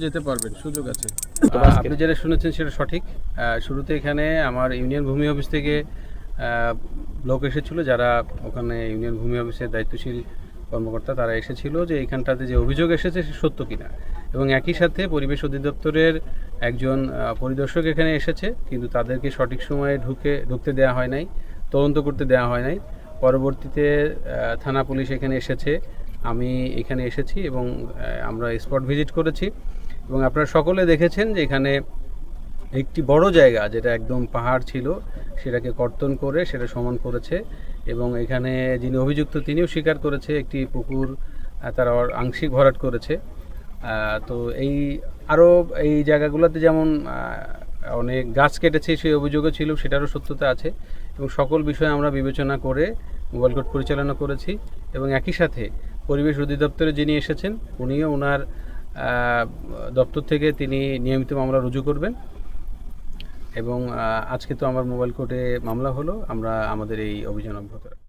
যেতে পারবেন, সুযোগ আছে। আপনি যেটা শুনেছেন সেটা সঠিক। শুরুতে এখানে আমার ইউনিয়ন ভূমি অফিস থেকে লোক এসেছিল, যারা ওখানে ইউনিয়ন ভূমি অফিসের দায়িত্বশীল কর্মকর্তা, তারা এসেছিল যে এইখানটাতে যে অভিযোগ এসেছে সে সত্য কিনা। এবং একই সাথে পরিবেশ অধিদপ্তরের একজন পরিদর্শক এখানে এসেছে, কিন্তু তাদেরকে সঠিক সময়ে ঢুকতে দেওয়া হয় নাই, তদন্ত করতে দেওয়া হয় নাই। পরবর্তীতে থানা পুলিশ এখানে এসেছে, আমি এখানে এসেছি এবং আমরা স্পট ভিজিট করেছি। এবং আপনারা সকলে দেখেছেন যে এখানে একটি বড় জায়গা, যেটা একদম পাহাড় ছিল, সেটাকে কর্তন করে সেটা সমান করেছে। এবং এখানে যিনি অভিযুক্ত তিনিও স্বীকার করেছে একটি পুকুর তারা আংশিক ভরাট করেছে। তো আরও এই জায়গাগুলোতে যেমন অনেক গাছ কেটেছে সেই অভিযোগও ছিল, সেটারও সত্যতা আছে। এবং সকল বিষয় আমরা বিবেচনা করে মোবাইল কোর্ট পরিচালনা করেছি। এবং একই সাথে পরিবেশ অধিদপ্তরে যিনি এসেছেন উনিও ওনার দপ্তর থেকে তিনি নিয়মিত মামলা রুজু করবেন। এবং আজকে তো আমার মোবাইল কোর্টে মামলা হলো, আমরা আমাদের এই অভিযান অব্যাহত রাখব।